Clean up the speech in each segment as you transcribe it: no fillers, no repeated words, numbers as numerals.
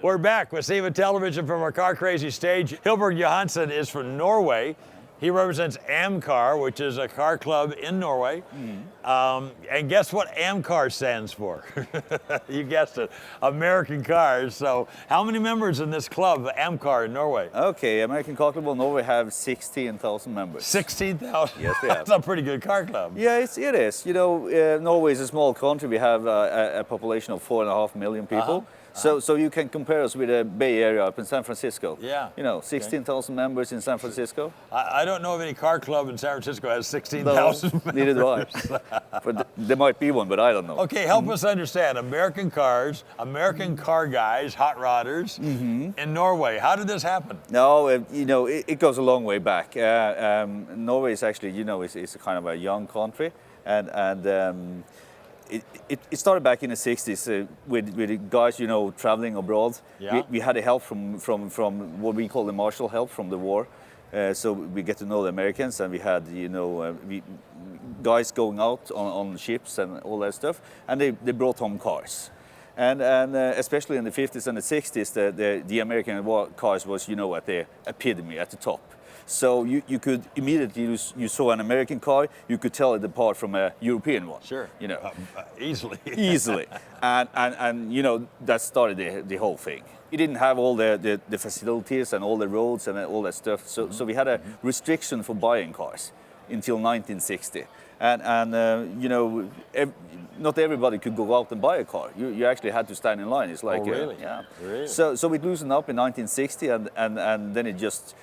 We're back with SEMA Television from our Car Crazy stage. Hilberg Johansen is from Norway. He represents AMCAR, which is a car club in Norway. And guess what AMCAR stands for? You guessed it, American Cars. So how many members in this club, AMCAR in Norway? Okay, American Car Club of Norway have 16,000 members. 16,000? Yes, we have. That's a pretty good car club. Yeah, it is. You know, Norway is a small country. We have a population of 4.5 million people. So you can compare us with the Bay Area up in San Francisco. Yeah. You know, 16,000 members in San Francisco. I don't know of any car club in San Francisco has 16,000 members. Neither do I. But there might be one, but I don't know. Okay, help us understand. American cars, American car guys, hot rodders in Norway. How did this happen? No, you know, it goes a long way back. Norway is actually, you know, is a kind of a young country, and it started back in the 60s with the guys, you know, traveling abroad. Yeah. We had the help from what we call the Marshall help from the war. So we get to know the Americans, and we had, you know, guys going out on ships and all that stuff, and they brought home cars. And especially in the 50s and the 60s, the American cars was, you know, at the epitome, at the top. So you could immediately, you saw an American car, you could tell it apart from a European one. Sure. You know. Easily. Easily. And, you know, that started the whole thing. It didn't have all the facilities and all the roads and all that stuff. So we had a restriction for buying cars until 1960. And you know, not everybody could go out and buy a car. You actually had to stand in line. It's like, really? Yeah. Really? So it loosened up in 1960, and then it just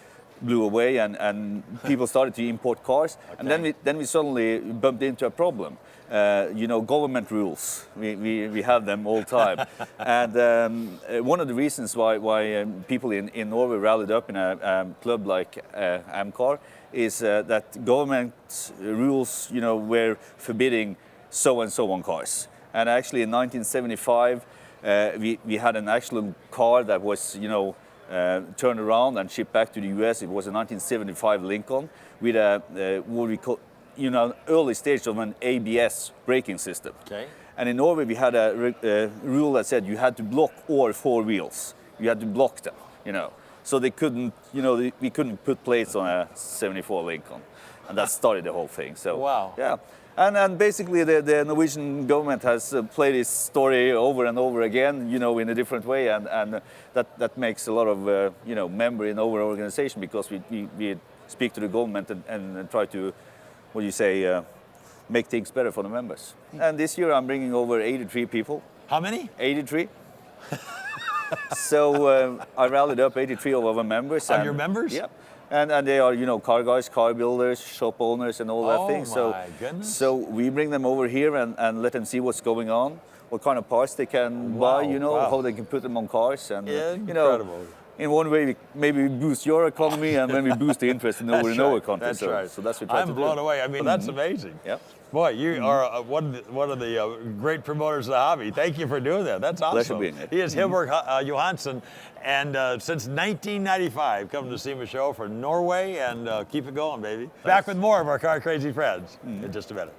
blew away, and people started to import cars. Okay. And then we suddenly bumped into a problem. You know, government rules. We have them all the time. And one of the reasons why people in Norway rallied up in a club like AMCAR is that government rules, you know, were forbidding so and so on cars. And actually in 1975, we had an actual car that was, you know, turned around and shipped back to the US. It was a 1975 Lincoln with a what we call, you know, early stage of an ABS braking system. Okay. And in Norway we had a rule that said you had to block all four wheels. You had to block them, you know. So they couldn't, you know, we couldn't put plates on a 74 Lincoln. And that started the whole thing. So, wow. Yeah. And basically the Norwegian government has played this story over and over again, you know, in a different way, and that makes a lot of, you know, memory in our organization, because we speak to the government and try to, what do you say, make things better for the members. And this year I'm bringing over 83 people. How many? 83. So I rallied up 83 of our members. Of your members? Yeah. And they are, you know, car guys, car builders, shop owners, and all that thing. Oh my goodness. So we bring them over here and let them see what's going on, what kind of parts they can buy, you know, how they can put them on cars, and you know, in one way, maybe we boost your economy, and then we boost the interest in our country. That's right. So that's what we try to do. I'm blown away. I mean, that's amazing. Yeah. Boy, you are one of the great promoters of the hobby. Thank you for doing that. That's awesome. Pleasure being here. He is Hilberg Johansen, and since 1995, come to the SEMA show for Norway, and keep it going, baby. Thanks. Back with more of our Car Crazy friends in just a minute.